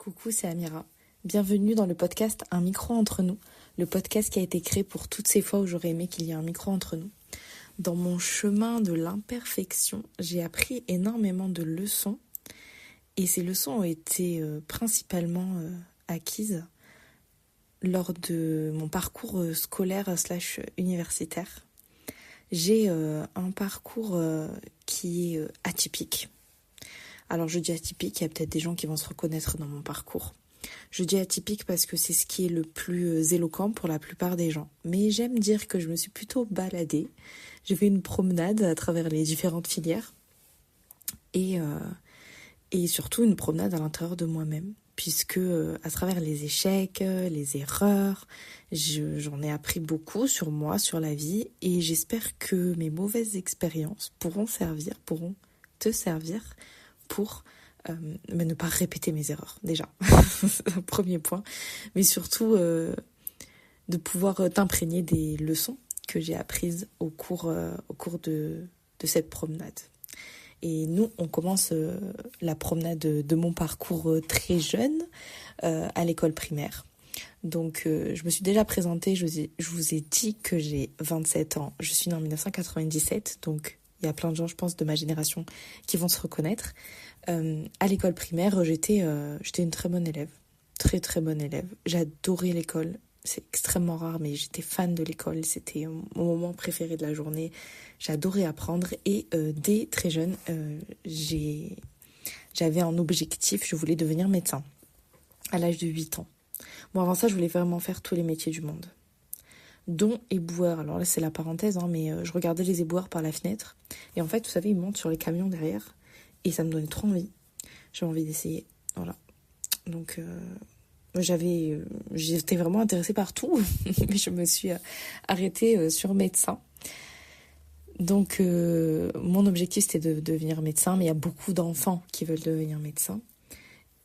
Coucou, c'est Amira. Bienvenue dans le podcast Un micro entre nous, le podcast qui a été créé pour toutes ces fois où j'aurais aimé qu'il y ait un micro entre nous. Dans mon chemin de l'imperfection, j'ai appris énormément de leçons et ces leçons ont été principalement acquises lors de mon parcours scolaire / universitaire. J'ai un parcours qui est atypique. Alors je dis atypique, il y a peut-être des gens qui vont se reconnaître dans mon parcours. Je dis atypique parce que c'est ce qui est le plus éloquent pour la plupart des gens. Mais j'aime dire que je me suis plutôt baladée. J'ai fait une promenade à travers les différentes filières et surtout une promenade à l'intérieur de moi-même. Puisque à travers les échecs, les erreurs, j'en ai appris beaucoup sur moi, sur la vie. Et j'espère que mes mauvaises expériences pourront te servir pour ne pas répéter mes erreurs, déjà. C'est un premier point. Mais surtout, de pouvoir t'imprégner des leçons que j'ai apprises au cours de cette promenade. Et nous, on commence la promenade de mon parcours très jeune à l'école primaire. Donc, je me suis déjà présentée, je vous ai dit que j'ai 27 ans. Je suis née en 1997, donc il y a plein de gens, je pense, de ma génération qui vont se reconnaître. À l'école primaire, j'étais une très bonne élève. Très, très bonne élève. J'adorais l'école. C'est extrêmement rare, mais j'étais fan de l'école. C'était mon moment préféré de la journée. J'adorais apprendre. Et dès très jeune, j'avais un objectif. Je voulais devenir médecin à l'âge de 8 ans. Bon, avant ça, je voulais vraiment faire tous les métiers du monde, dont éboueur. Alors là, c'est la parenthèse, mais je regardais les éboueurs par la fenêtre. Et en fait, vous savez, ils montent sur les camions derrière. Et ça me donnait trop envie. J'avais envie d'essayer. Voilà. Donc, j'étais vraiment intéressée par tout. Mais je me suis arrêtée sur médecin. Donc, mon objectif, c'était de devenir médecin. Mais il y a beaucoup d'enfants qui veulent devenir médecin.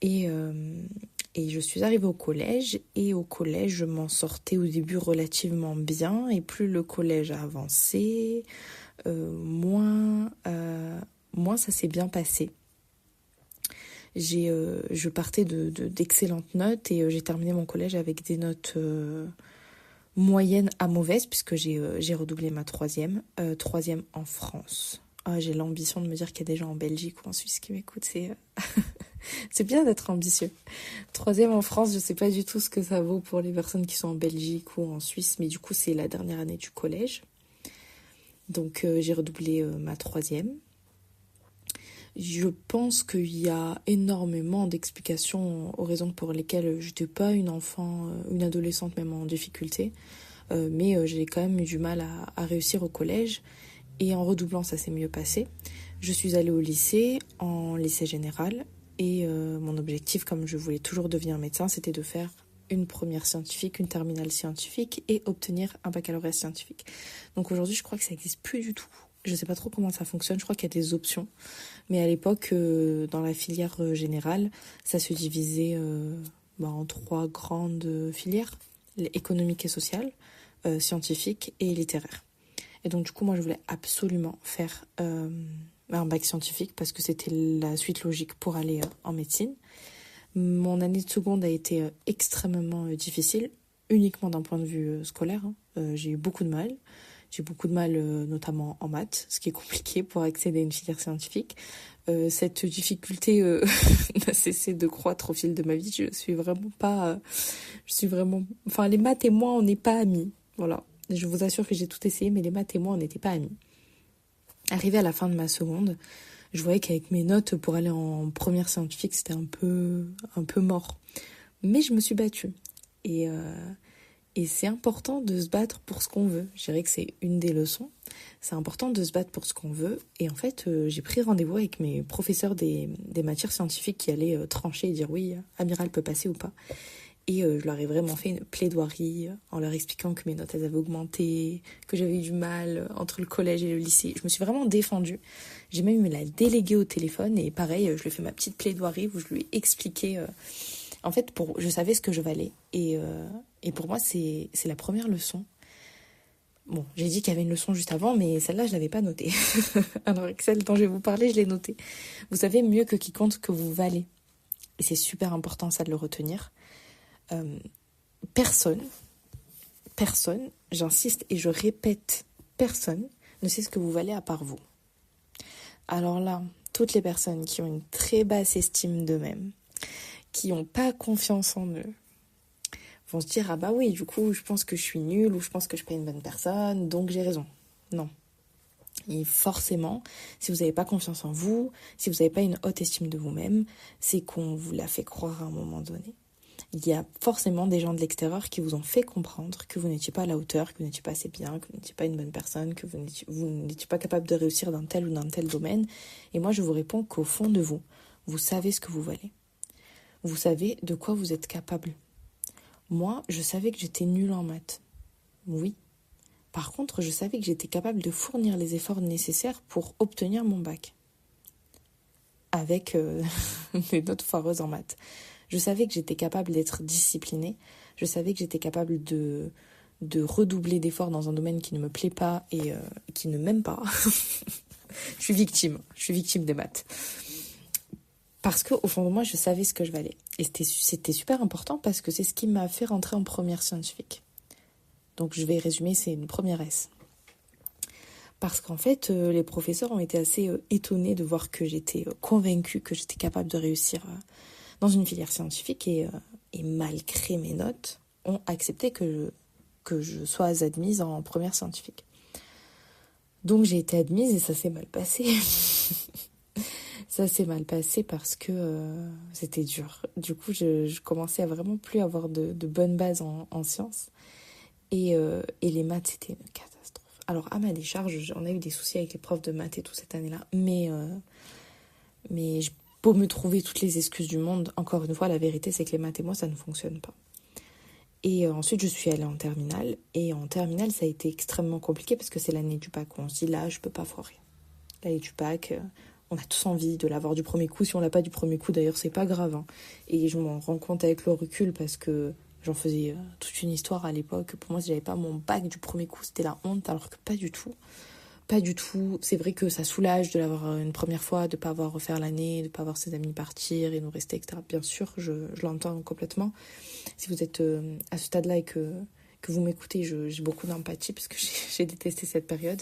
Et je suis arrivée au collège. Et au collège, je m'en sortais au début relativement bien. Et plus le collège a avancé, moins ça s'est bien passé. Je partais d'excellentes notes et j'ai terminé mon collège avec des notes moyennes à mauvaises puisque j'ai redoublé ma troisième en France. J'ai l'ambition de me dire qu'il y a des gens en Belgique ou en Suisse qui m'écoutent. C'est bien d'être ambitieux. Troisième en France, je sais pas du tout ce que ça vaut pour les personnes qui sont en Belgique ou en Suisse, mais du coup c'est la dernière année du collège. Donc j'ai redoublé ma troisième. Je pense qu'il y a énormément d'explications aux raisons pour lesquelles je n'étais pas une adolescente même en difficulté. Mais j'ai quand même eu du mal à réussir au collège. Et en redoublant, ça s'est mieux passé. Je suis allée au lycée, en lycée général. Et mon objectif, comme je voulais toujours devenir médecin, c'était de faire une première scientifique, une terminale scientifique et obtenir un baccalauréat scientifique. Donc aujourd'hui, je crois que ça n'existe plus du tout. Je ne sais pas trop comment ça fonctionne, je crois qu'il y a des options. Mais à l'époque, dans la filière générale, ça se divisait en 3 grandes filières, économique et sociale, scientifique et littéraire. Et donc du coup, moi, je voulais absolument faire un bac scientifique parce que c'était la suite logique pour aller en médecine. Mon année de seconde a été extrêmement difficile, uniquement d'un point de vue scolaire. J'ai eu beaucoup de mal. J'ai beaucoup de mal, notamment en maths, ce qui est compliqué pour accéder à une filière scientifique. Cette difficulté n'a cessé de croître au fil de ma vie. Enfin, les maths et moi, on n'est pas amis. Voilà. Je vous assure que j'ai tout essayé, mais les maths et moi, on n'était pas amis. Arrivée à la fin de ma seconde, je voyais qu'avec mes notes pour aller en première scientifique, c'était un peu mort. Mais je me suis battue. Et c'est important de se battre pour ce qu'on veut. Je dirais que c'est une des leçons. C'est important de se battre pour ce qu'on veut. Et en fait, j'ai pris rendez-vous avec mes professeurs des matières scientifiques qui allaient trancher et dire oui, Amira peut passer ou pas. Et je leur ai vraiment fait une plaidoirie en leur expliquant que mes notes elles avaient augmenté, que j'avais eu du mal entre le collège et le lycée. Je me suis vraiment défendue. J'ai même eu la déléguée au téléphone et pareil, je lui ai fait ma petite plaidoirie où je lui ai expliqué... En fait, je savais ce que je valais. Et pour moi, c'est la première leçon. Bon, j'ai dit qu'il y avait une leçon juste avant, mais celle-là, je ne l'avais pas notée. Alors, celle dont je vais vous parler, je l'ai notée. Vous savez mieux que quiconque que vous valez. et c'est super important ça de le retenir, personne, j'insiste et je répète, personne ne sait ce que vous valez à part vous. Alors là, toutes les personnes qui ont une très basse estime d'eux-mêmes, qui n'ont pas confiance en eux, vont se dire « Ah bah oui, du coup, je pense que je suis nulle ou je pense que je suis pas une bonne personne, donc j'ai raison. » Non. Et forcément, si vous n'avez pas confiance en vous, si vous n'avez pas une haute estime de vous-même, c'est qu'on vous l'a fait croire à un moment donné. Il y a forcément des gens de l'extérieur qui vous ont fait comprendre que vous n'étiez pas à la hauteur, que vous n'étiez pas assez bien, que vous n'étiez pas une bonne personne, que vous n'étiez pas capable de réussir dans tel ou dans tel domaine. Et moi, je vous réponds qu'au fond de vous, vous savez ce que vous valez. Vous savez de quoi vous êtes capable. Moi, je savais que j'étais nulle en maths. Oui. Par contre, je savais que j'étais capable de fournir les efforts nécessaires pour obtenir mon bac. Avec des notes foireuses en maths. Je savais que j'étais capable d'être disciplinée. Je savais que j'étais capable de redoubler d'efforts dans un domaine qui ne me plaît pas et qui ne m'aime pas. Je suis victime des maths. Parce qu'au fond de moi, je savais ce que je valais. Et c'était super important parce que c'est ce qui m'a fait rentrer en première scientifique. Donc je vais résumer, c'est une première S. Parce qu'en fait, les professeurs ont été assez étonnés de voir que j'étais convaincue que j'étais capable de réussir dans une filière scientifique et malgré mes notes, ont accepté que je sois admise en première scientifique. Donc j'ai été admise et ça s'est mal passé. Ça s'est mal passé parce que c'était dur. Du coup, je commençais à vraiment plus avoir de bonnes bases en sciences. Et les maths, c'était une catastrophe. Alors, à ma décharge, on a eu des soucis avec les profs de maths et tout cette année-là. Mais je peux me trouver toutes les excuses du monde. Encore une fois, la vérité, c'est que les maths et moi, ça ne fonctionne pas. Et ensuite, je suis allée en terminale. Et en terminale, ça a été extrêmement compliqué parce que c'est l'année du bac où on se dit, là, je peux pas foirer. L'année du bac, on a tous envie de l'avoir du premier coup. Si on l'a pas du premier coup, d'ailleurs, c'est pas grave. Hein. Et je m'en rends compte avec le recul parce que j'en faisais toute une histoire à l'époque. Pour moi, si j'avais pas mon bac du premier coup, c'était la honte, alors que pas du tout. Pas du tout. C'est vrai que ça soulage de l'avoir une première fois, de pas avoir refaire l'année, de pas voir ses amis partir et nous rester, etc. Bien sûr, je l'entends complètement. Si vous êtes à ce stade-là et que vous m'écoutez, j'ai beaucoup d'empathie parce que j'ai détesté cette période.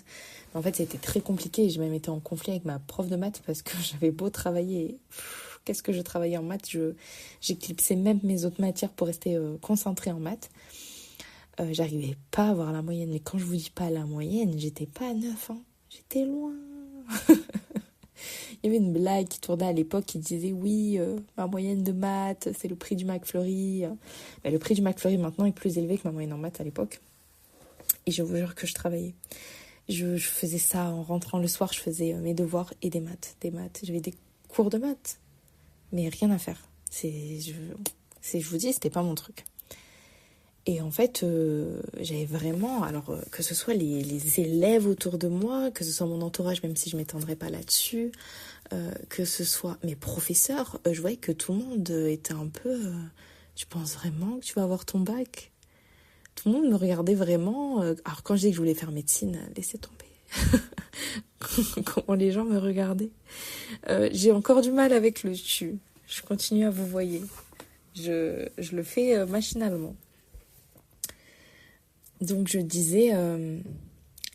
Mais en fait, ça a été très compliqué et j'ai même été en conflit avec ma prof de maths parce que j'avais beau travailler. Qu'est-ce que je travaillais en maths, j'éclipsais même mes autres matières pour rester concentrée en maths. J'arrivais pas à avoir la moyenne. Mais quand je vous dis pas la moyenne, j'étais pas à 9 ans. J'étais loin. Il y avait une blague qui tournait à l'époque qui disait oui, ma moyenne de maths, c'est le prix du McFlurry. Mais le prix du McFlurry maintenant est plus élevé que ma moyenne en maths à l'époque. Et je vous jure que je travaillais. Je faisais ça en rentrant le soir, je faisais mes devoirs et des maths. J'avais des cours de maths. Mais rien à faire. Je vous dis, c'était pas mon truc. Et en fait, j'avais vraiment, alors que ce soit les élèves autour de moi, que ce soit mon entourage, même si je m'étendrai pas là-dessus, que ce soit mes professeurs, je voyais que tout le monde était un peu, tu penses vraiment que tu vas avoir ton bac? Tout le monde me regardait vraiment. Alors quand je dis que je voulais faire médecine, laissez tomber. Comment les gens me regardaient. J'ai encore du mal avec le tu. Je continue à vous voyer. Je le fais machinalement. Donc je disais,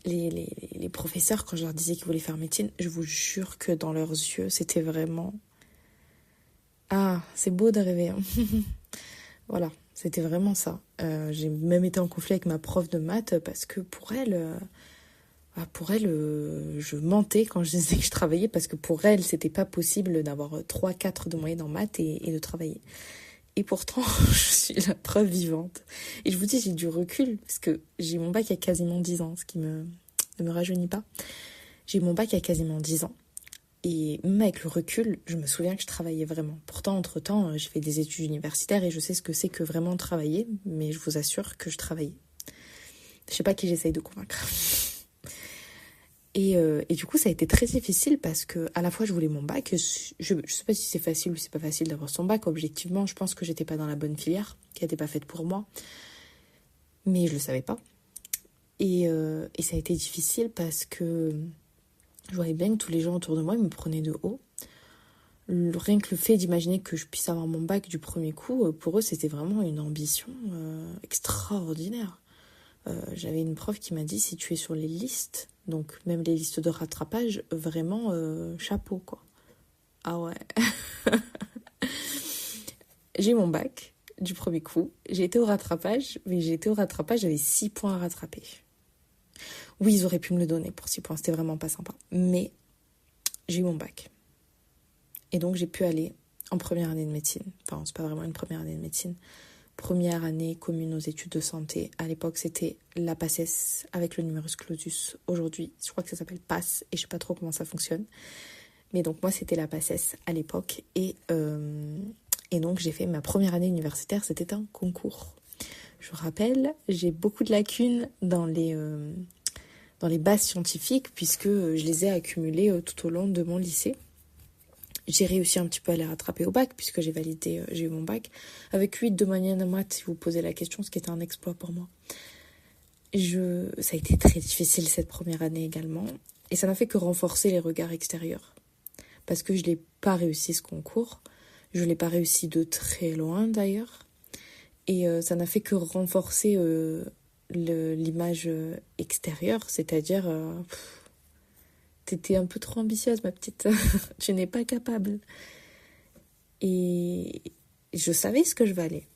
les professeurs, quand je leur disais qu'ils voulaient faire médecine, je vous jure que dans leurs yeux, c'était vraiment... Ah, c'est beau de rêver. Hein. Voilà, c'était vraiment ça. J'ai même été en conflit avec ma prof de maths parce que pour elle, je mentais quand je disais que je travaillais parce que pour elle, c'était pas possible d'avoir 3-4 de moyenne en maths et de travailler. Et pourtant, je suis la preuve vivante. Et je vous dis, j'ai du recul, parce que j'ai mon bac il y a quasiment 10 ans, ce qui ne me rajeunit pas. J'ai mon bac il y a quasiment 10 ans. Et même avec le recul, je me souviens que je travaillais vraiment. Pourtant, entre-temps, j'ai fait des études universitaires et je sais ce que c'est que vraiment travailler, mais je vous assure que je travaillais. Je sais pas qui j'essaye de convaincre. Et du coup, ça a été très difficile parce que à la fois, je voulais mon bac. Je sais pas si c'est facile ou c'est pas facile d'avoir son bac. Objectivement, je pense que j'étais pas dans la bonne filière, qui n'était pas faite pour moi. Mais je le savais pas. Et ça a été difficile parce que je voyais bien que tous les gens autour de moi me prenaient de haut. Rien que le fait d'imaginer que je puisse avoir mon bac du premier coup, pour eux, c'était vraiment une ambition extraordinaire. J'avais une prof qui m'a dit, si tu es sur les listes, donc même les listes de rattrapage, vraiment chapeau, quoi. Ah ouais. J'ai eu mon bac du premier coup. J'ai été au rattrapage, mais j'avais 6 points à rattraper. Oui, ils auraient pu me le donner pour 6 points, c'était vraiment pas sympa. Mais j'ai eu mon bac. Et donc j'ai pu aller en première année de médecine. Enfin, c'est pas vraiment une première année de médecine. Première année commune aux études de santé. À l'époque, c'était la PACES avec le numerus clausus. Aujourd'hui, je crois que ça s'appelle PASS et je sais pas trop comment ça fonctionne. Mais donc moi, c'était la PACES à l'époque. Et donc j'ai fait ma première année universitaire, c'était un concours. Je vous rappelle, j'ai beaucoup de lacunes dans les bases scientifiques puisque je les ai accumulées tout au long de mon lycée. J'ai réussi un petit peu à les rattraper au bac, puisque j'ai eu mon bac, avec 8 de moyenne en maths, si vous posez la question, ce qui était un exploit pour moi. Ça a été très difficile cette première année également, et ça n'a fait que renforcer les regards extérieurs. Parce que je n'ai pas réussi ce concours, je ne l'ai pas réussi de très loin d'ailleurs, et ça n'a fait que renforcer l'image extérieure, c'est-à-dire... T'étais un peu trop ambitieuse, ma petite. Tu n'es pas capable. Et je savais ce que je valais.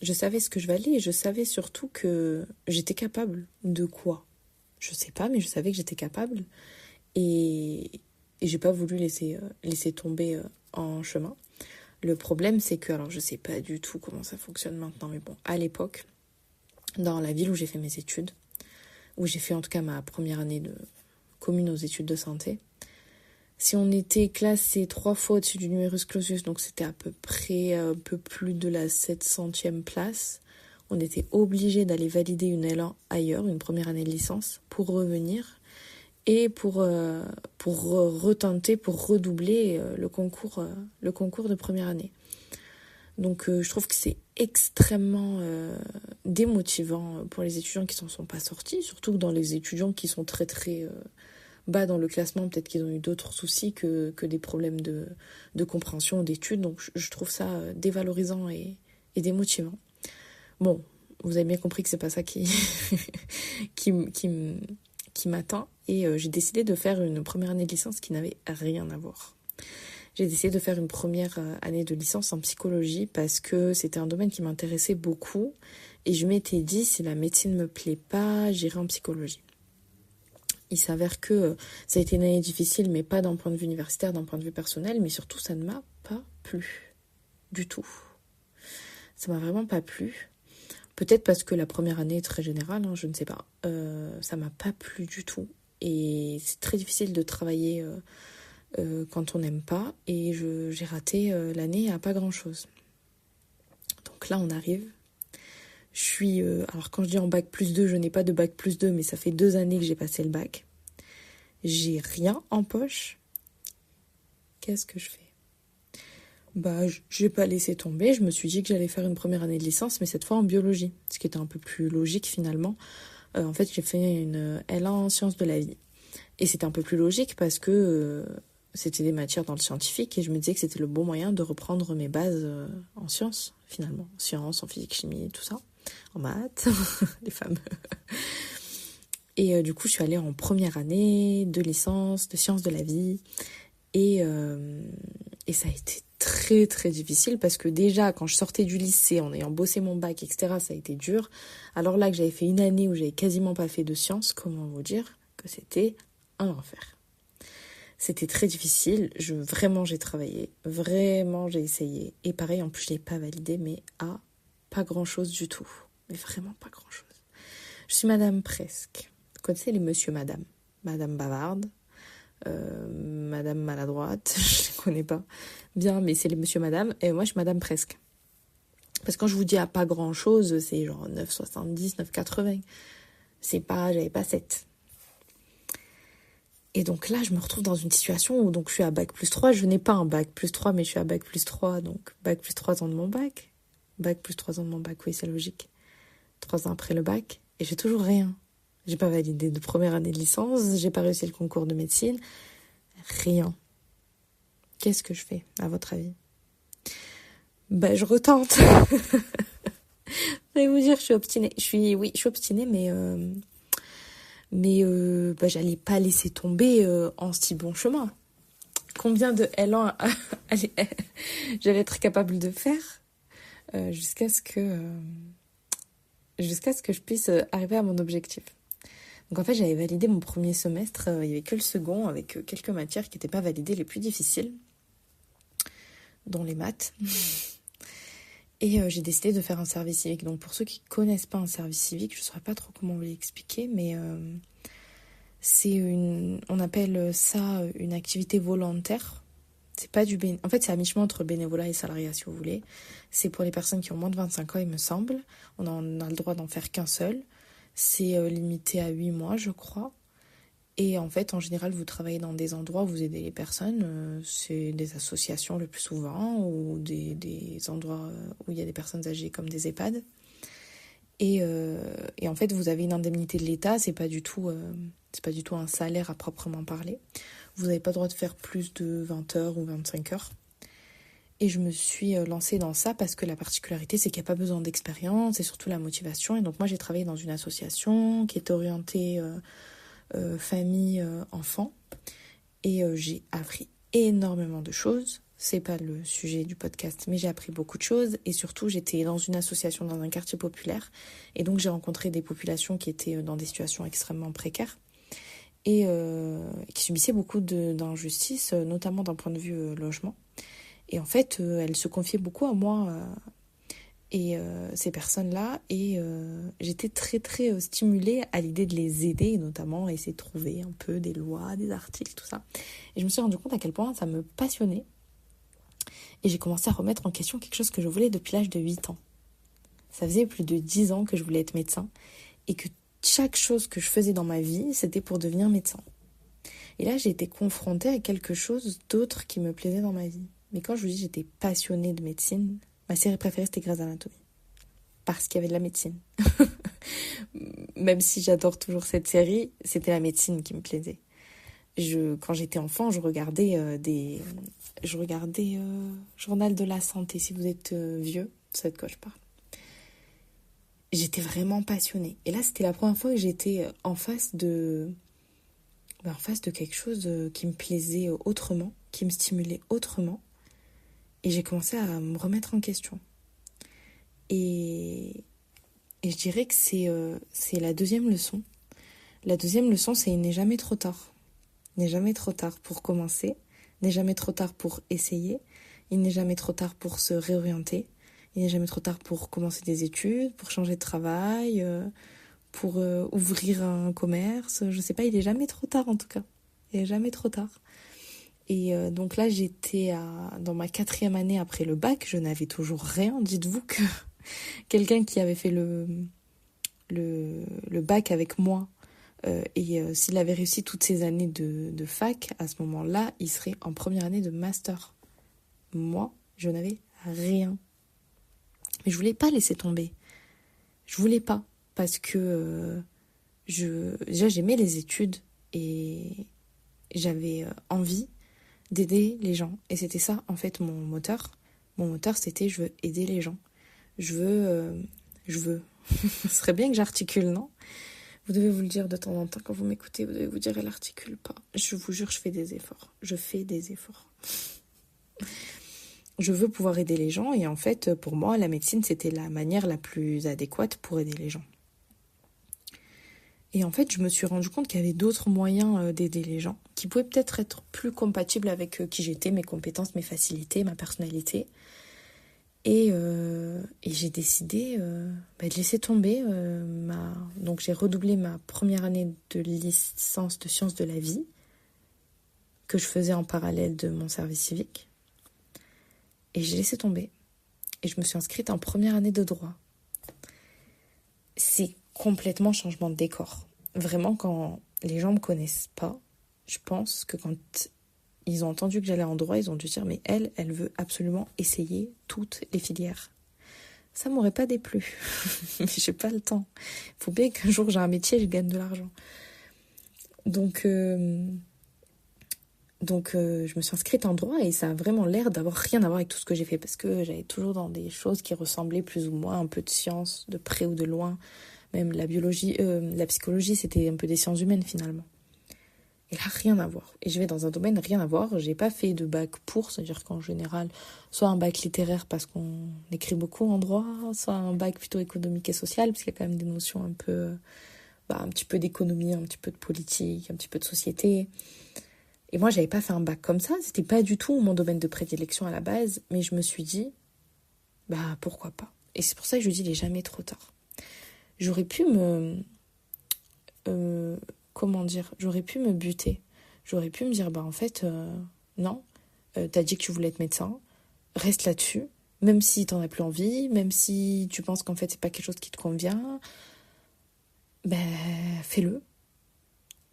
Je savais ce que je valais et je savais surtout que j'étais capable de quoi. Je sais pas, mais je savais que j'étais capable. Et j'ai pas voulu laisser tomber en chemin. Le problème, c'est que, alors je sais pas du tout comment ça fonctionne maintenant, mais bon, à l'époque, dans la ville où j'ai fait mes études, où j'ai fait en tout cas ma première année de commune aux études de santé. Si on était classé 3 fois au-dessus du numerus clausus, donc c'était à peu près un peu plus de la 700e place, on était obligé d'aller valider une L1 ailleurs, une première année de licence, pour revenir et pour retenter, pour redoubler le concours de première année. Donc je trouve que c'est extrêmement démotivant pour les étudiants qui s'en sont pas sortis, surtout dans les étudiants qui sont très très bas dans le classement, peut-être qu'ils ont eu d'autres soucis que des problèmes de compréhension ou d'études. Donc je trouve ça dévalorisant et démotivant. Bon, vous avez bien compris que c'est pas ça qui m'atteint. Et j'ai décidé de faire une première année de licence qui n'avait rien à voir. J'ai décidé de faire une première année de licence en psychologie parce que c'était un domaine qui m'intéressait beaucoup. Et je m'étais dit, si la médecine me plaît pas, j'irai en psychologie. Il s'avère que ça a été une année difficile, mais pas d'un point de vue universitaire, d'un point de vue personnel, mais surtout ça ne m'a pas plu du tout. Ça m'a vraiment pas plu. Peut-être parce que la première année est très générale, je ne sais pas. Ça m'a pas plu du tout. Et c'est très difficile de travailler quand on n'aime pas. Et j'ai raté l'année à pas grand-chose. Donc là, on arrive. Je suis... alors quand je dis en bac plus 2, je n'ai pas de bac plus 2, mais ça fait 2 années que j'ai passé le bac. J'ai rien en poche. Qu'est-ce que je fais ? Je vais pas laisser tomber. Je me suis dit que j'allais faire une première année de licence, mais cette fois en biologie, ce qui était un peu plus logique finalement. En fait, j'ai fait une L1 en sciences de la vie. Et c'était un peu plus logique parce que c'était des matières dans le scientifique et je me disais que c'était le bon moyen de reprendre mes bases en sciences, finalement. En sciences, en physique, chimie, tout ça. En maths, les fameux. Et du coup, je suis allée en première année de licence, de sciences de la vie. Et ça a été très très difficile parce que déjà, quand je sortais du lycée, en ayant bossé mon bac, etc., ça a été dur. Alors là que j'avais fait une année où j'avais quasiment pas fait de sciences, comment vous dire que c'était un enfer. C'était très difficile. Vraiment, j'ai travaillé. Vraiment, j'ai essayé. Et pareil, en plus, je l'ai pas validé, mais pas grand-chose du tout. Mais vraiment pas grand-chose. Je suis Madame Presque. Vous connaissez les monsieur, madame. Madame bavarde. Madame maladroite. Je les connais pas bien, mais c'est les monsieur, madame. Et moi, je suis Madame Presque. Parce que quand je vous dis à pas grand-chose, c'est genre 9,70, 9,80. J'avais pas 7. Et donc là, je me retrouve dans une situation où donc, je suis à bac plus 3. Je n'ai pas un bac plus 3, mais je suis à bac plus 3. Donc, bac plus 3 ans de mon bac. Bac plus 3 ans de mon bac, oui, c'est logique. 3 ans après le bac. Et j'ai toujours rien. J'ai pas validé de première année de licence. J'ai pas réussi le concours de médecine. Rien. Qu'est-ce que je fais, à votre avis? Je retente. Je vais vous dire, je suis obstinée. Je suis obstinée, mais j'allais pas laisser tomber en si bon chemin. Combien de L1 j'allais être capable de faire jusqu'à ce que je puisse arriver à mon objectif. Donc en fait, j'avais validé mon premier semestre, il n'y avait que le second, avec quelques matières qui n'étaient pas validées, les plus difficiles, dont les maths. Et j'ai décidé de faire un service civique. Donc pour ceux qui ne connaissent pas un service civique, je ne saurais pas trop comment vous l'expliquer, mais on appelle ça une activité volontaire. C'est pas en fait, c'est à mi-chemin entre bénévolat et salariat, si vous voulez. C'est pour les personnes qui ont moins de 25 ans, il me semble. On a le droit d'en faire qu'un seul. C'est limité à 8 mois, je crois. Et en fait, en général, vous travaillez dans des endroits où vous aidez les personnes. C'est des associations le plus souvent, ou des endroits où il y a des personnes âgées comme des EHPAD. Et en fait, vous avez une indemnité de l'État. C'est pas du tout un salaire à proprement parler. Vous n'avez pas le droit de faire plus de 20 heures ou 25 heures. Et je me suis lancée dans ça parce que la particularité, c'est qu'il n'y a pas besoin d'expérience et surtout la motivation. Et donc moi, j'ai travaillé dans une association qui est orientée famille-enfant. Et j'ai appris énormément de choses. C'est pas le sujet du podcast, mais j'ai appris beaucoup de choses. Et surtout, j'étais dans une association dans un quartier populaire. Et donc, j'ai rencontré des populations qui étaient dans des situations extrêmement précaires. Et qui subissaient beaucoup d'injustices, notamment d'un point de vue logement. Et en fait, elles se confiaient beaucoup à moi et ces personnes-là. Et j'étais très, très stimulée à l'idée de les aider, et notamment essayer de trouver un peu des lois, des articles, tout ça. Et je me suis rendu compte à quel point ça me passionnait. Et j'ai commencé à remettre en question quelque chose que je voulais depuis l'âge de 8 ans. Ça faisait plus de 10 ans que je voulais être médecin et que chaque chose que je faisais dans ma vie, c'était pour devenir médecin. Et là, j'ai été confrontée à quelque chose d'autre qui me plaisait dans ma vie. Mais quand je vous dis j'étais passionnée de médecine, ma série préférée, c'était Grey's Anatomy. Parce qu'il y avait de la médecine. Même si j'adore toujours cette série, c'était la médecine qui me plaisait. Quand j'étais enfant, je regardais Journal de la santé, si vous êtes vieux, vous savez de quoi je parle. J'étais vraiment passionnée. Et là, c'était la première fois que j'étais en face de quelque chose qui me plaisait autrement, qui me stimulait autrement. Et j'ai commencé à me remettre en question. Et je dirais que c'est la deuxième leçon. La deuxième leçon, c'est il n'est jamais trop tard. Il n'est jamais trop tard pour commencer. Il n'est jamais trop tard pour essayer. Il n'est jamais trop tard pour se réorienter. Il n'est jamais trop tard pour commencer des études, pour changer de travail, pour ouvrir un commerce. Je sais pas, il n'est jamais trop tard en tout cas. Il n'est jamais trop tard. Et donc là, j'étais dans ma 4e année après le bac. Je n'avais toujours rien. Dites-vous que quelqu'un qui avait fait le bac avec moi, s'il avait réussi toutes ces années de fac, à ce moment-là, il serait en première année de master. Moi, je n'avais rien. Mais je voulais pas laisser tomber. Je voulais pas. Parce que déjà, j'aimais les études et j'avais envie d'aider les gens. Et c'était ça, en fait, mon moteur. Mon moteur, c'était je veux aider les gens. Je veux. Ce serait bien que j'articule, non ? Vous devez vous le dire de temps en temps quand vous m'écoutez. Vous devez vous dire, elle articule pas. Je vous jure, je fais des efforts. Je fais des efforts. Je veux pouvoir aider les gens. Et en fait, pour moi, la médecine, c'était la manière la plus adéquate pour aider les gens. Et en fait, je me suis rendu compte qu'il y avait d'autres moyens d'aider les gens, qui pouvaient peut-être être plus compatibles avec qui j'étais, mes compétences, mes facilités, ma personnalité. Et j'ai décidé de laisser tomber Donc j'ai redoublé ma première année de licence de sciences de la vie, que je faisais en parallèle de mon service civique. Et j'ai laissé tomber. Et je me suis inscrite en première année de droit. C'est complètement changement de décor. Vraiment, quand les gens me connaissent pas, je pense que quand ils ont entendu que j'allais en droit, ils ont dû dire mais elle veut absolument essayer toutes les filières. Ça m'aurait pas déplu, mais j'ai pas le temps. Il faut bien qu'un jour j'ai un métier et je gagne de l'argent. Donc Donc je me suis inscrite en droit et ça a vraiment l'air d'avoir rien à voir avec tout ce que j'ai fait parce que j'allais toujours dans des choses qui ressemblaient plus ou moins un peu de science, de près ou de loin. Même la biologie, la psychologie, c'était un peu des sciences humaines finalement. Et là, rien à voir. Et je vais dans un domaine rien à voir. J'ai pas fait de bac pour, c'est-à-dire qu'en général, soit un bac littéraire parce qu'on écrit beaucoup en droit, soit un bac plutôt économique et social, parce qu'il y a quand même des notions un peu, un petit peu d'économie, un petit peu de politique, un petit peu de société. Et moi, j'avais pas fait un bac comme ça. C'était pas du tout mon domaine de prédilection à la base. Mais je me suis dit, pourquoi pas. Et c'est pour ça que je dis, il est jamais trop tard. J'aurais pu j'aurais pu me buter. J'aurais pu me dire, en fait, non, t'as dit que tu voulais être médecin, reste là-dessus, même si t'en as plus envie, même si tu penses qu'en fait c'est pas quelque chose qui te convient, fais-le.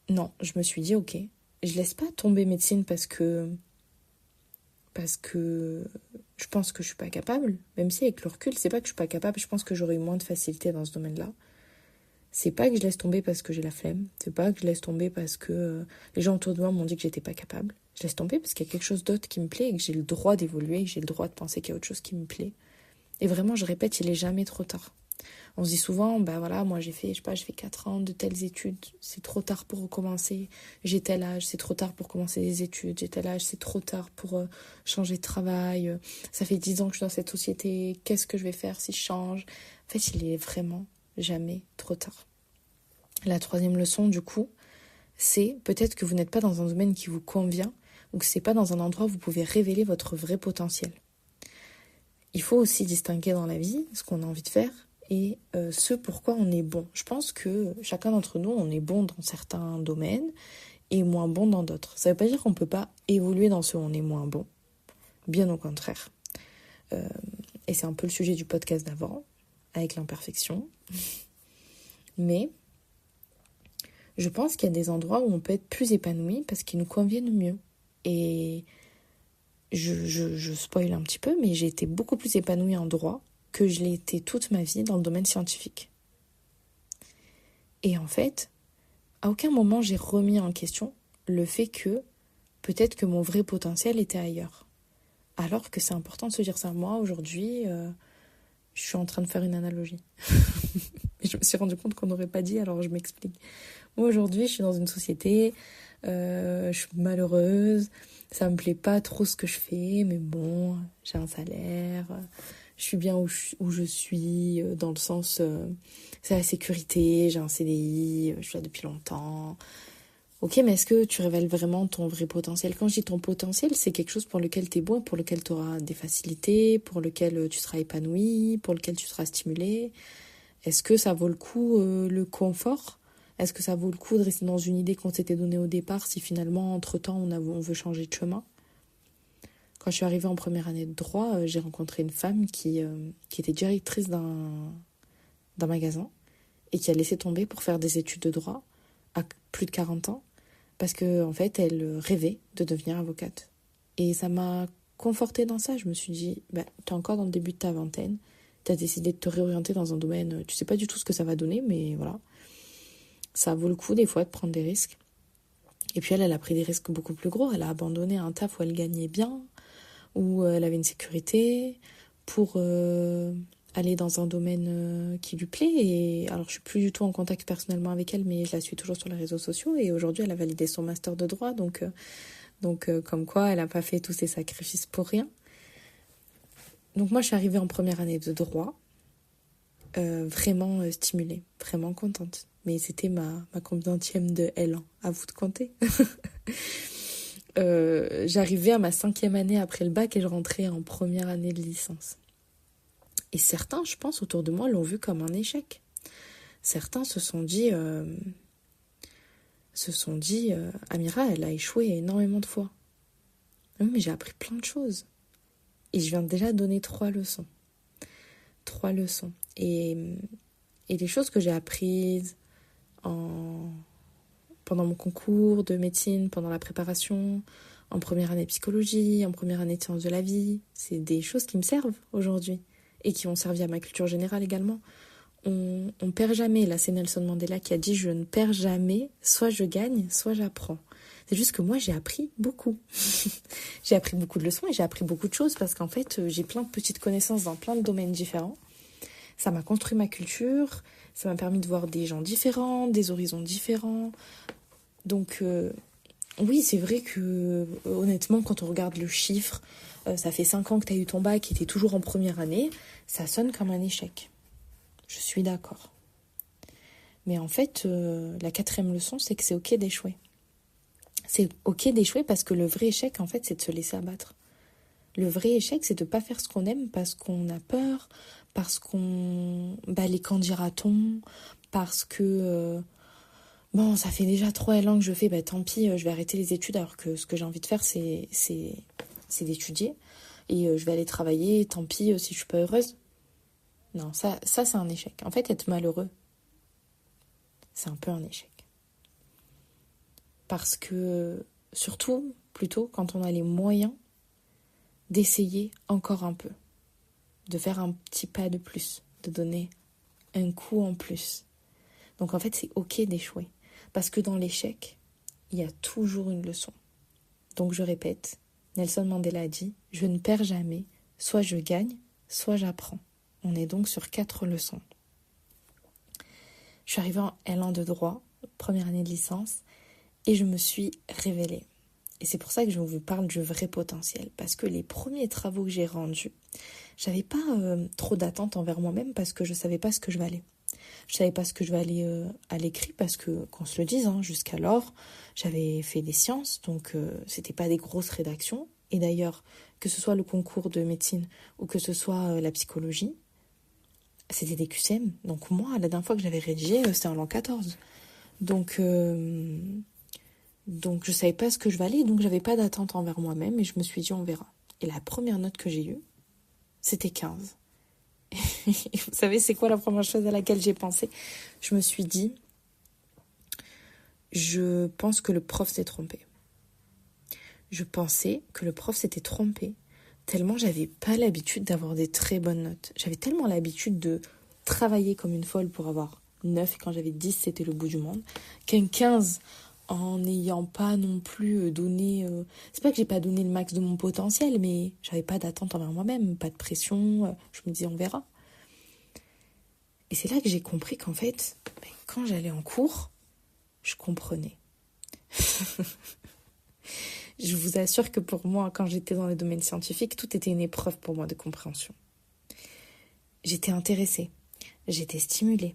Non, je me suis dit, ok, je laisse pas tomber médecine parce que je pense que je suis pas capable, même si avec le recul, c'est pas que je suis pas capable, je pense que j'aurais eu moins de facilité dans ce domaine-là. C'est pas que je laisse tomber parce que j'ai la flemme. C'est pas que je laisse tomber parce que les gens autour de moi m'ont dit que j'étais pas capable. Je laisse tomber parce qu'il y a quelque chose d'autre qui me plaît et que j'ai le droit d'évoluer, et que j'ai le droit de penser qu'il y a autre chose qui me plaît. Et vraiment, je répète, il est jamais trop tard. On se dit souvent, moi j'ai fait 4 ans de telles études, c'est trop tard pour recommencer. J'ai tel âge, c'est trop tard pour commencer des études. J'ai tel âge, c'est trop tard pour changer de travail. Ça fait 10 ans que je suis dans cette société, qu'est-ce que je vais faire si je change? En fait, il est vraiment jamais trop tard. La troisième leçon, du coup, c'est peut-être que vous n'êtes pas dans un domaine qui vous convient ou que c'est pas dans un endroit où vous pouvez révéler votre vrai potentiel. Il faut aussi distinguer dans la vie ce qu'on a envie de faire et ce pourquoi on est bon. Je pense que chacun d'entre nous, on est bon dans certains domaines et moins bon dans d'autres. Ça ne veut pas dire qu'on ne peut pas évoluer dans ceux où on est moins bon. Bien au contraire. Et c'est un peu le sujet du podcast d'avant, avec l'imperfection. Mais je pense qu'il y a des endroits où on peut être plus épanoui parce qu'ils nous conviennent mieux. Et je spoil un petit peu, mais j'ai été beaucoup plus épanouie en droit que je l'ai été toute ma vie dans le domaine scientifique. Et en fait, à aucun moment j'ai remis en question le fait que peut-être que mon vrai potentiel était ailleurs. Alors que c'est important de se dire ça. Moi, aujourd'hui, je suis en train de faire une analogie. Je me suis rendu compte qu'on n'aurait pas dit, alors je m'explique. Moi, aujourd'hui, je suis dans une société, je suis malheureuse, ça me plaît pas trop ce que je fais, mais bon, j'ai un salaire, je suis bien où je suis, dans le sens, c'est la sécurité, j'ai un CDI, je suis là depuis longtemps. Ok, mais est-ce que tu révèles vraiment ton vrai potentiel? Quand je dis ton potentiel, c'est quelque chose pour lequel tu es bon, pour lequel tu auras des facilités, pour lequel tu seras épanoui, pour lequel tu seras stimulé. Est-ce que ça vaut le coup le confort? Est-ce que ça vaut le coup de rester dans une idée qu'on s'était donnée au départ si finalement, entre-temps, on veut changer de chemin? Quand je suis arrivée en première année de droit, j'ai rencontré une femme qui était directrice d'un magasin et qui a laissé tomber pour faire des études de droit à plus de 40 ans parce que en fait, elle rêvait de devenir avocate. Et ça m'a confortée dans ça. Je me suis dit, t'es encore dans le début de ta vingtaine, t'as décidé de te réorienter dans un domaine, tu sais pas du tout ce que ça va donner, mais voilà. Ça vaut le coup des fois de prendre des risques. Et puis elle a pris des risques beaucoup plus gros. Elle a abandonné un taf où elle gagnait bien, où elle avait une sécurité, pour aller dans un domaine qui lui plaît. Et alors je suis plus du tout en contact personnellement avec elle, mais je la suis toujours sur les réseaux sociaux. Et aujourd'hui, elle a validé son master de droit, donc comme quoi, elle n'a pas fait tous ces sacrifices pour rien. Donc moi, je suis arrivée en première année de droit, vraiment stimulée, vraiment contente. Mais c'était ma combienième de L1, à vous de compter. J'arrivais à ma 5e année après le bac et je rentrais en première année de licence. Et certains, je pense, autour de moi, l'ont vu comme un échec. Certains se sont dit, Amira, elle a échoué énormément de fois. Oui, mais j'ai appris plein de choses. Et je viens déjà de donner 3 leçons. 3 leçons. Et les choses que j'ai apprises pendant mon concours de médecine, pendant la préparation, en première année de psychologie, en première année de sciences de la vie, c'est des choses qui me servent aujourd'hui et qui ont servi à ma culture générale également. On perd jamais. Là, c'est Nelson Mandela qui a dit « Je ne perds jamais, soit je gagne, soit j'apprends ». C'est juste que moi, j'ai appris beaucoup. J'ai appris beaucoup de leçons et j'ai appris beaucoup de choses parce qu'en fait, j'ai plein de petites connaissances dans plein de domaines différents. Ça m'a construit ma culture, ça m'a permis de voir des gens différents, des horizons différents. Donc, oui, c'est vrai que, honnêtement, quand on regarde le chiffre, ça fait 5 ans que tu as eu ton bac et tu es toujours en première année, ça sonne comme un échec. Je suis d'accord. Mais en fait, la 4e leçon, c'est que c'est ok d'échouer. C'est ok d'échouer parce que le vrai échec, en fait, c'est de se laisser abattre. Le vrai échec, c'est de ne pas faire ce qu'on aime parce qu'on a peur, parce qu'on... les qu'en dira-t-on, parce que... bon, ça fait déjà 3 ans que je fais, tant pis, je vais arrêter les études alors que ce que j'ai envie de faire, c'est d'étudier. Et je vais aller travailler, tant pis si je suis pas heureuse. Non, ça c'est un échec. En fait, être malheureux, c'est un peu un échec. Parce que, surtout, plutôt, quand on a les moyens d'essayer encore un peu, de faire un petit pas de plus, de donner un coup en plus. Donc en fait, c'est ok d'échouer. Parce que dans l'échec, il y a toujours une leçon. Donc je répète, Nelson Mandela a dit, je ne perds jamais, soit je gagne, soit j'apprends. On est donc sur 4 leçons. Je suis arrivée en L1 de droit, première année de licence, et je me suis révélée. Et c'est pour ça que je vous parle du vrai potentiel. Parce que les premiers travaux que j'ai rendus, j'avais pas trop d'attentes envers moi-même parce que je savais pas ce que je valais. Je savais pas ce que je valais à l'écrit parce que, qu'on se le dise, jusqu'alors, j'avais fait des sciences, donc c'était pas des grosses rédactions. Et d'ailleurs, que ce soit le concours de médecine ou que ce soit la psychologie, c'était des QCM. Donc moi, la dernière fois que j'avais rédigé, c'était en l'an 14. Donc je savais pas ce que je valais, donc j'avais pas d'attente envers moi-même et je me suis dit on verra. Et la première note que j'ai eue, c'était 15. Et vous savez c'est quoi la première chose à laquelle j'ai pensé? Je me suis dit, je pense que le prof s'est trompé. Je pensais que le prof s'était trompé, tellement j'avais pas l'habitude d'avoir des très bonnes notes. J'avais tellement l'habitude de travailler comme une folle pour avoir 9, et quand j'avais 10, c'était le bout du monde, qu'un 15... en n'ayant pas non plus donné... c'est pas que j'ai pas donné le max de mon potentiel, mais j'avais pas d'attente envers moi-même, pas de pression, je me disais on verra. Et c'est là que j'ai compris qu'en fait, quand j'allais en cours, je comprenais. Je vous assure que pour moi, quand j'étais dans le domaine scientifique, tout était une épreuve pour moi de compréhension. J'étais intéressée, j'étais stimulée,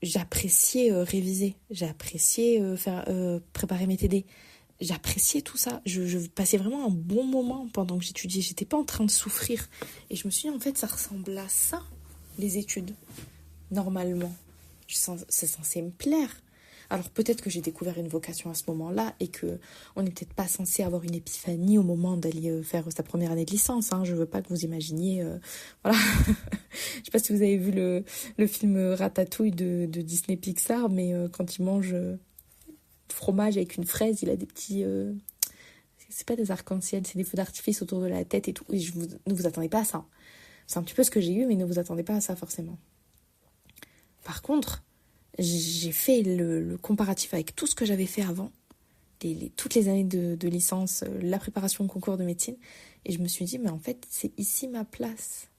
j'appréciais réviser, j'appréciais préparer mes TD, j'appréciais tout ça. Je passais vraiment un bon moment pendant que j'étudiais, j'étais pas en train de souffrir. Et je me suis dit, en fait, ça ressemble à ça, les études, normalement. C'est censé me plaire. Alors peut-être que j'ai découvert une vocation à ce moment-là et que on n'est peut-être pas censé avoir une épiphanie au moment d'aller faire sa première année de licence. Je veux pas que vous imaginiez... voilà. Je sais pas si vous avez vu le film Ratatouille de Disney Pixar, mais quand il mange fromage avec une fraise, il a des petits... c'est pas des arcs-en-ciel, c'est des feux d'artifice autour de la tête et tout. Et ne vous attendez pas à ça. C'est un petit peu ce que j'ai eu, mais ne vous attendez pas à ça forcément. Par contre, j'ai fait le comparatif avec tout ce que j'avais fait avant, toutes les années de licence, la préparation au concours de médecine, et je me suis dit, mais en fait, c'est ici ma place.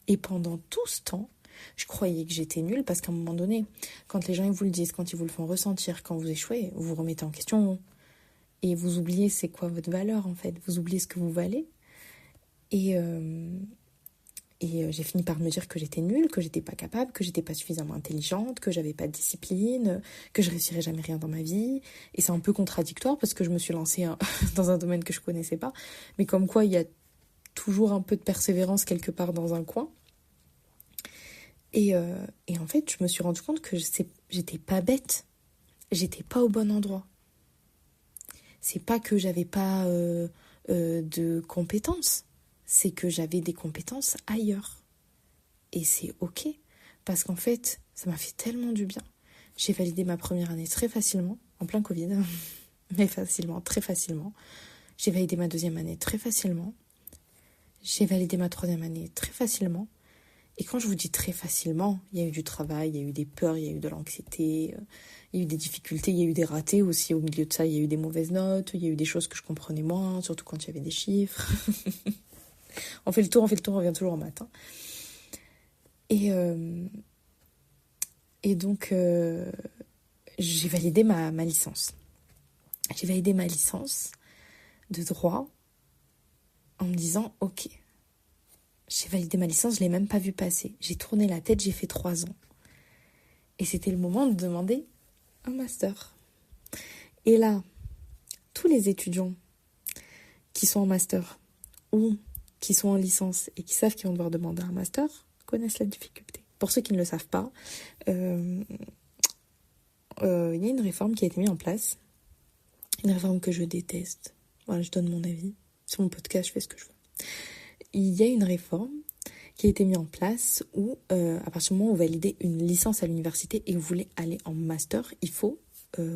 Et pendant tout ce temps, je croyais que j'étais nulle, parce qu'à un moment donné, quand les gens ils vous le disent, quand ils vous le font ressentir, quand vous échouez, vous vous remettez en question, et vous oubliez c'est quoi votre valeur, en fait. Vous oubliez ce que vous valez. Et j'ai fini par me dire que j'étais nulle, que j'étais pas capable, que j'étais pas suffisamment intelligente, que j'avais pas de discipline, que je réussirais jamais rien dans ma vie. Et c'est un peu contradictoire parce que je me suis lancée dans un domaine que je connaissais pas. Mais comme quoi, il y a toujours un peu de persévérance quelque part dans un coin. Et en fait, je me suis rendu compte que j'étais pas bête. J'étais pas au bon endroit. C'est pas que j'avais pas de compétences. C'est que j'avais des compétences ailleurs. Et c'est ok, parce qu'en fait, ça m'a fait tellement du bien. J'ai validé ma première année très facilement, en plein Covid, mais facilement, très facilement. J'ai validé ma deuxième année très facilement. J'ai validé ma troisième année très facilement. Et quand je vous dis très facilement, il y a eu du travail, il y a eu des peurs, il y a eu de l'anxiété, il y a eu des difficultés, il y a eu des ratés aussi. Au milieu de ça, il y a eu des mauvaises notes, il y a eu des choses que je comprenais moins, surtout quand il y avait des chiffres. On fait le tour, on revient toujours en maths. Hein. Et donc, j'ai validé ma licence. J'ai validé ma licence de droit en me disant, ok, j'ai validé ma licence, je ne l'ai même pas vue passer. J'ai tourné la tête, j'ai fait 3 ans. Et c'était le moment de demander un master. Et là, tous les étudiants qui sont en master ou qui sont en licence et qui savent qu'ils vont devoir demander un master connaissent la difficulté. Pour ceux qui ne le savent pas, il y a une réforme qui a été mise en place. Une réforme que je déteste. Voilà, je donne mon avis. Sur mon podcast, je fais ce que je veux. Il y a une réforme qui a été mise en place où, à partir du moment où vous validez une licence à l'université et vous voulez aller en master, il faut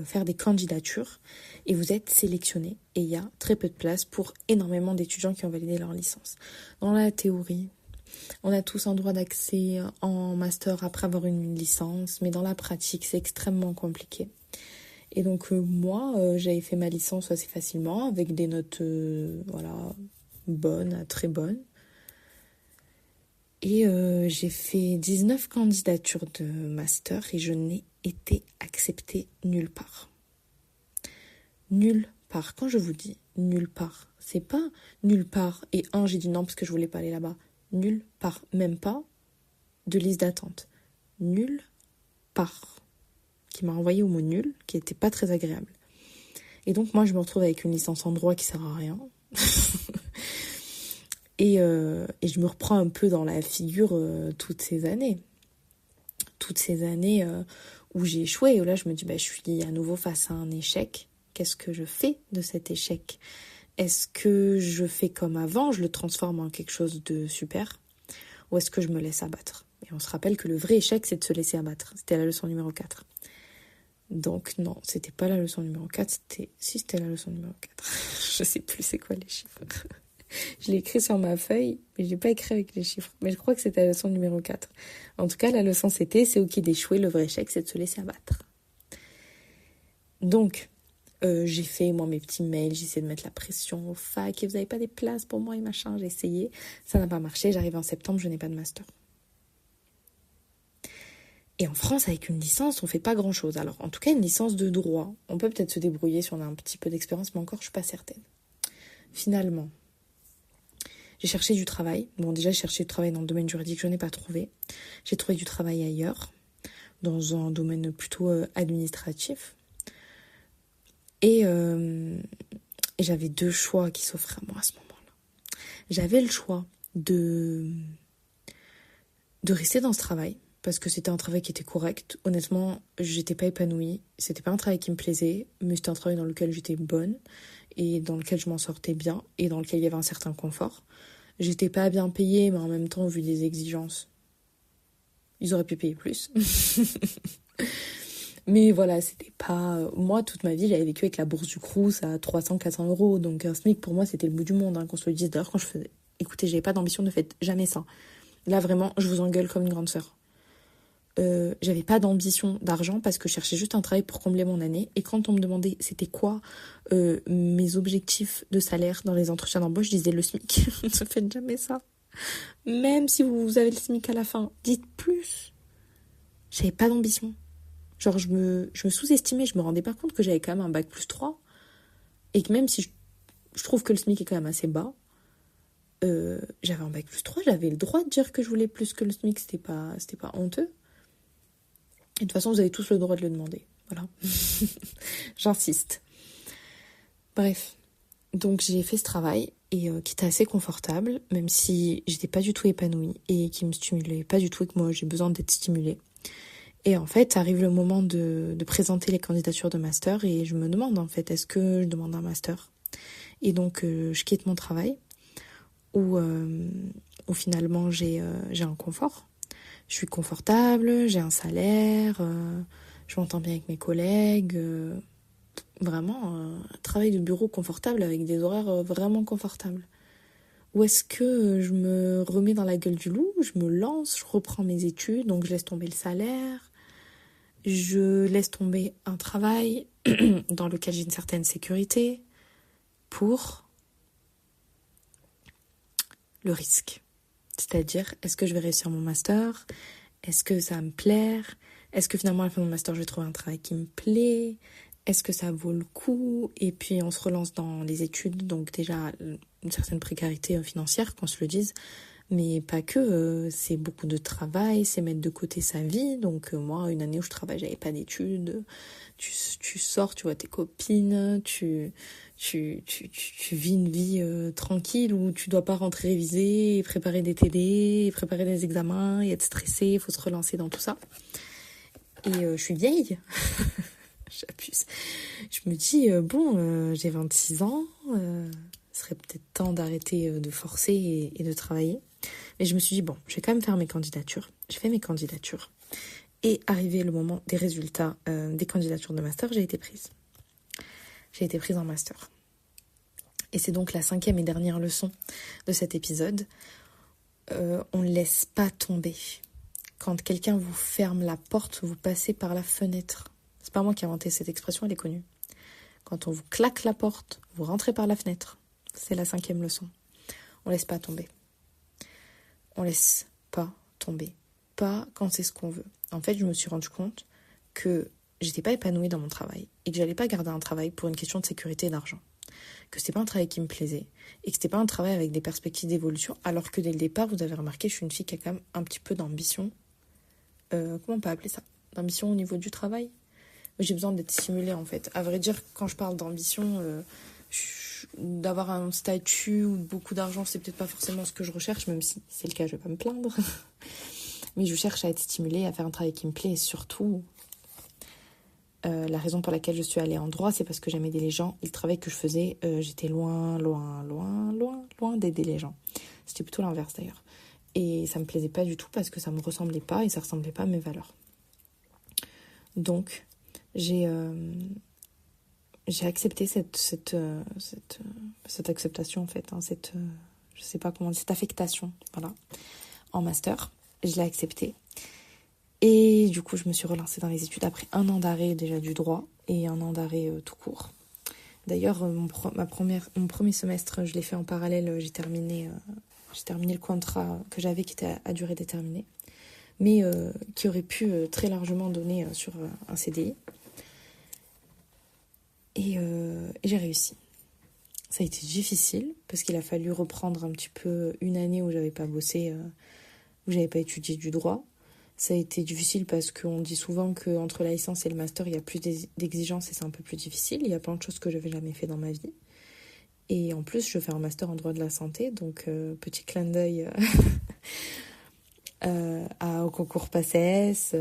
faire des candidatures et vous êtes sélectionné. Et il y a très peu de place pour énormément d'étudiants qui ont validé leur licence. Dans la théorie, on a tous un droit d'accès en master après avoir une licence, mais dans la pratique, c'est extrêmement compliqué. Et donc moi, j'avais fait ma licence assez facilement, avec des notes bonnes à très bonnes. Et j'ai fait 19 candidatures de master et je n'ai été acceptée nulle part. Nulle part. Quand je vous dis nulle part, c'est pas nulle part et j'ai dit non parce que je voulais pas aller là-bas. Nulle part. Même pas de liste d'attente. Nulle part. Qui m'a envoyé au mot nul, qui était pas très agréable. Et donc moi je me retrouve avec une licence en droit qui sert à rien. et je me reprends un peu dans la figure toutes ces années. Toutes ces années où j'ai échoué. Et là je me dis, je suis à nouveau face à un échec. Qu'est-ce que je fais de cet échec ? Est-ce que je fais comme avant, je le transforme en quelque chose de super ? Ou est-ce que je me laisse abattre ? Et on se rappelle que le vrai échec, c'est de se laisser abattre. C'était la leçon numéro 4. Donc non, c'était pas la leçon numéro 4, c'était la leçon numéro 4. Je sais plus c'est quoi les chiffres. Je l'ai écrit sur ma feuille, mais je l'ai pas écrit avec les chiffres. Mais je crois que c'était la leçon numéro 4. En tout cas, la leçon c'est ok d'échouer, le vrai échec c'est de se laisser abattre. Donc, j'ai fait moi mes petits mails, j'ai essayé de mettre la pression au fac, et vous n'avez pas des places pour moi et machin, j'ai essayé. Ça n'a pas marché, j'arrive en septembre, je n'ai pas de master. Et en France, avec une licence, on fait pas grand-chose. Alors, en tout cas, une licence de droit, on peut peut-être se débrouiller si on a un petit peu d'expérience, mais encore, je suis pas certaine. Finalement, j'ai cherché du travail. Bon, déjà, j'ai cherché du travail dans le domaine juridique, je n'ai pas trouvé. J'ai trouvé du travail ailleurs, dans un domaine plutôt administratif. Et j'avais 2 choix qui s'offraient à moi à ce moment-là. J'avais le choix de rester dans ce travail, parce que c'était un travail qui était correct. Honnêtement, j'étais pas épanouie. C'était pas un travail qui me plaisait, mais c'était un travail dans lequel j'étais bonne et dans lequel je m'en sortais bien et dans lequel il y avait un certain confort. J'étais pas bien payée, mais en même temps, vu des exigences, ils auraient pu payer plus. Mais voilà, c'était pas... Moi, toute ma vie, j'avais vécu avec la bourse du Crous à 300-400 euros. Donc un SMIC, pour moi, c'était le bout du monde, qu'on se le dise. D'ailleurs, quand je faisais... Écoutez, j'avais pas d'ambition, ne faites jamais ça. Là, vraiment, je vous engueule comme une grande sœur. J'avais pas d'ambition d'argent parce que je cherchais juste un travail pour combler mon année. Et quand on me demandait c'était quoi mes objectifs de salaire dans les entretiens d'embauche, je disais le SMIC. Ne faites jamais ça. Même si vous avez le SMIC à la fin, dites plus. J'avais pas d'ambition. Genre, je me sous-estimais, je me rendais pas compte que j'avais quand même un bac plus 3. Et que même si je trouve que le SMIC est quand même assez bas, j'avais un bac plus 3, j'avais le droit de dire que je voulais plus que le SMIC, c'était pas honteux. Et de toute façon, vous avez tous le droit de le demander. Voilà. J'insiste. Bref. Donc, j'ai fait ce travail et qui était assez confortable, même si j'étais pas du tout épanouie et qui me stimulait pas du tout et que moi, j'ai besoin d'être stimulée. Et en fait, arrive le moment de présenter les candidatures de master et je me demande, en fait, est-ce que je demande un master ? Et donc, je quitte mon travail où finalement, j'ai un confort. Je suis confortable, j'ai un salaire, je m'entends bien avec mes collègues. Vraiment, un travail de bureau confortable avec des horaires vraiment confortables. Ou est-ce que je me remets dans la gueule du loup, je me lance, je reprends mes études, donc je laisse tomber le salaire, je laisse tomber un travail dans lequel j'ai une certaine sécurité pour le risque. C'est-à-dire, est-ce que je vais réussir mon master? Est-ce que ça va me plaire? Est-ce que finalement, à la fin de mon master, je vais trouver un travail qui me plaît? Est-ce que ça vaut le coup? Et puis, on se relance dans les études, donc déjà, une certaine précarité financière, qu'on se le dise. Mais pas que, c'est beaucoup de travail, c'est mettre de côté sa vie. Donc moi, une année où je travaille, j'avais pas d'études. Tu sors, tu vois tes copines, tu vis une vie tranquille où tu dois pas rentrer réviser, et préparer des TD, et préparer des examens, et être stressé, il faut se relancer dans tout ça. Et je suis vieille, j'abuse. Je me dis, j'ai 26 ans, ce serait peut-être temps d'arrêter de forcer et de travailler. Mais je me suis dit, bon, je vais quand même faire mes candidatures. Je fais mes candidatures. Et arrivé le moment des résultats des candidatures de master, j'ai été prise. J'ai été prise en master. Et c'est donc la 5e et dernière leçon de cet épisode. On ne laisse pas tomber. Quand quelqu'un vous ferme la porte, vous passez par la fenêtre. C'est pas moi qui ai inventé cette expression, elle est connue. Quand on vous claque la porte, vous rentrez par la fenêtre. C'est la 5e leçon. On ne laisse pas tomber. On laisse pas tomber. Pas quand c'est ce qu'on veut. En fait, je me suis rendu compte que j'étais pas épanouie dans mon travail et que j'allais pas garder un travail pour une question de sécurité et d'argent. Que c'était pas un travail qui me plaisait et que c'était pas un travail avec des perspectives d'évolution, alors que dès le départ, vous avez remarqué, je suis une fille qui a quand même un petit peu d'ambition. Comment on peut appeler ça? D'ambition au niveau du travail? J'ai besoin d'être stimulée en fait. À vrai dire, quand je parle d'ambition, d'avoir un statut ou beaucoup d'argent, c'est peut-être pas forcément ce que je recherche, même si c'est le cas, je vais pas me plaindre. Mais je cherche à être stimulée, à faire un travail qui me plaît et surtout, la raison pour laquelle je suis allée en droit, c'est parce que j'aimais aider les gens. Et le travail que je faisais, j'étais loin d'aider les gens. C'était plutôt l'inverse d'ailleurs. Et ça me plaisait pas du tout parce que ça me ressemblait pas et ça ressemblait pas à mes valeurs. Donc, j'ai accepté cette acceptation en fait, je sais pas comment, cette affectation, voilà, en master. Je l'ai acceptée. Et du coup, je me suis relancée dans les études après un an d'arrêt déjà du droit et un an d'arrêt tout court. D'ailleurs, mon premier semestre, je l'ai fait en parallèle. J'ai terminé le contrat que j'avais qui était à durée déterminée, mais qui aurait pu très largement donner sur un CDI. Et j'ai réussi. Ça a été difficile parce qu'il a fallu reprendre un petit peu une année où j'avais pas bossé, où j'avais pas étudié du droit. Ça a été difficile parce qu'on dit souvent qu'entre la licence et le master, il y a plus d'exigences et c'est un peu plus difficile. Il y a plein de choses que je n'avais jamais fait dans ma vie. Et en plus, je fais un master en droit de la santé, donc petit clin d'œil au concours PACES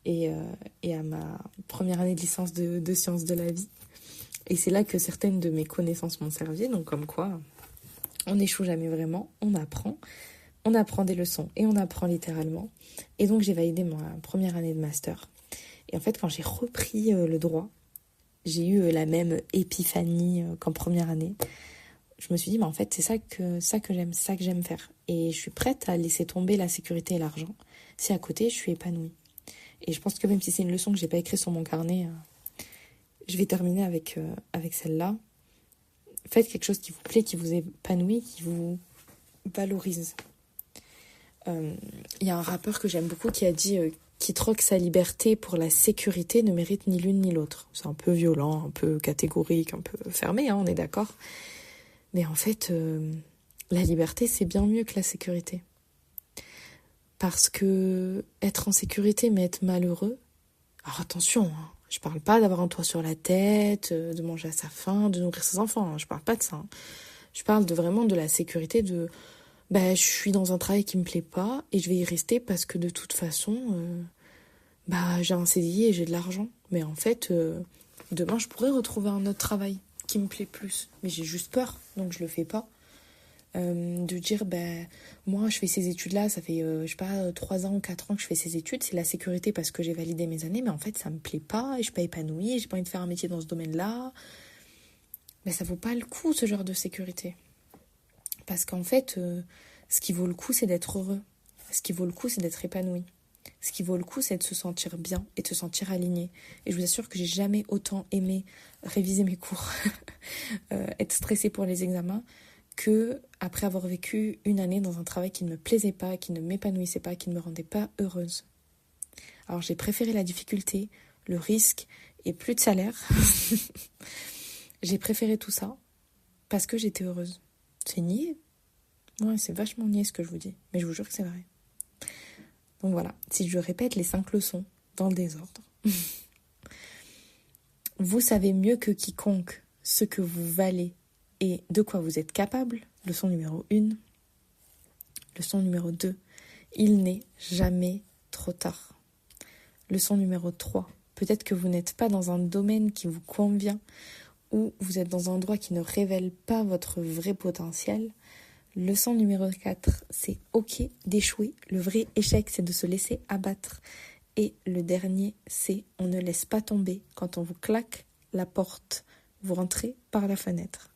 et à ma première année de licence de sciences de la vie. Et c'est là que certaines de mes connaissances m'ont servi, donc comme quoi on n'échoue jamais vraiment, on apprend des leçons et on apprend littéralement. Et donc j'ai validé ma première année de master. Et en fait, quand j'ai repris le droit, j'ai eu la même épiphanie qu'en première année. Je me suis dit, mais en fait, c'est ça que j'aime faire. Et je suis prête à laisser tomber la sécurité et l'argent si à côté, je suis épanouie. Et je pense que même si c'est une leçon que j'ai pas écrite sur mon carnet, je vais terminer avec celle-là. Faites quelque chose qui vous plaît, qui vous épanouit, qui vous valorise. Y a un rappeur que j'aime beaucoup qui a dit qui troque sa liberté pour la sécurité ne mérite ni l'une ni l'autre. C'est un peu violent, un peu catégorique, un peu fermé, on est d'accord. Mais en fait, la liberté, c'est bien mieux que la sécurité. Parce que être en sécurité mais être malheureux... Alors attention, je parle pas d'avoir un toit sur la tête, de manger à sa faim, de nourrir ses enfants. Je parle pas de ça. Je parle vraiment de la sécurité de... je suis dans un travail qui me plaît pas et je vais y rester parce que de toute façon, j'ai un CDI et j'ai de l'argent. Mais en fait, demain, je pourrais retrouver un autre travail qui me plaît plus. Mais j'ai juste peur, donc je le fais pas. De dire, moi, je fais ces études-là, ça fait, 3 ans ou 4 ans que je fais ces études. C'est la sécurité parce que j'ai validé mes années, mais en fait, ça me plaît pas et je suis pas épanouie, j'ai pas envie de faire un métier dans ce domaine-là. Mais ça vaut pas le coup, ce genre de sécurité. Parce qu'en fait, ce qui vaut le coup, c'est d'être heureux. Ce qui vaut le coup, c'est d'être épanoui. Ce qui vaut le coup, c'est de se sentir bien et de se sentir aligné. Et je vous assure que j'ai jamais autant aimé réviser mes cours, être stressée pour les examens, que après avoir vécu une année dans un travail qui ne me plaisait pas, qui ne m'épanouissait pas, qui ne me rendait pas heureuse. Alors j'ai préféré la difficulté, le risque et plus de salaire. J'ai préféré tout ça parce que j'étais heureuse. C'est niais. Ouais, c'est vachement niais ce que je vous dis, mais je vous jure que c'est vrai. Donc voilà, si je répète les 5 leçons dans le désordre. Vous savez mieux que quiconque ce que vous valez et de quoi vous êtes capable. Leçon numéro 1. Leçon numéro 2. Il n'est jamais trop tard. Leçon numéro 3. Peut-être que vous n'êtes pas dans un domaine qui vous convient ou vous êtes dans un endroit qui ne révèle pas votre vrai potentiel. Leçon numéro 4, c'est ok d'échouer. Le vrai échec, c'est de se laisser abattre. Et le dernier, c'est on ne laisse pas tomber. Quand on vous claque la porte, vous rentrez par la fenêtre.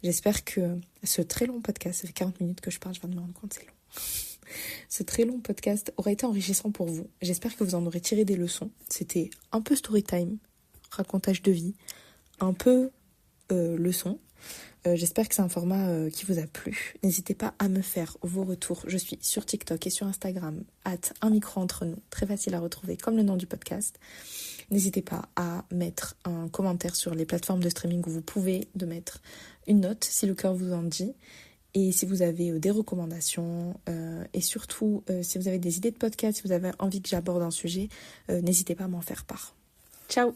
J'espère que ce très long podcast, ça fait 40 minutes que je parle, je viens de me rendre compte, c'est long. Ce très long podcast aura été enrichissant pour vous. J'espère que vous en aurez tiré des leçons. C'était un peu story time, racontage de vie, un peu leçon. J'espère que c'est un format qui vous a plu. N'hésitez pas à me faire vos retours. Je suis sur TikTok et sur Instagram, @unmicroentre-nous. Très facile à retrouver, comme le nom du podcast. N'hésitez pas à mettre un commentaire sur les plateformes de streaming où vous pouvez, de mettre une note si le cœur vous en dit. Et si vous avez des recommandations et surtout si vous avez des idées de podcast, si vous avez envie que j'aborde un sujet, n'hésitez pas à m'en faire part. Ciao!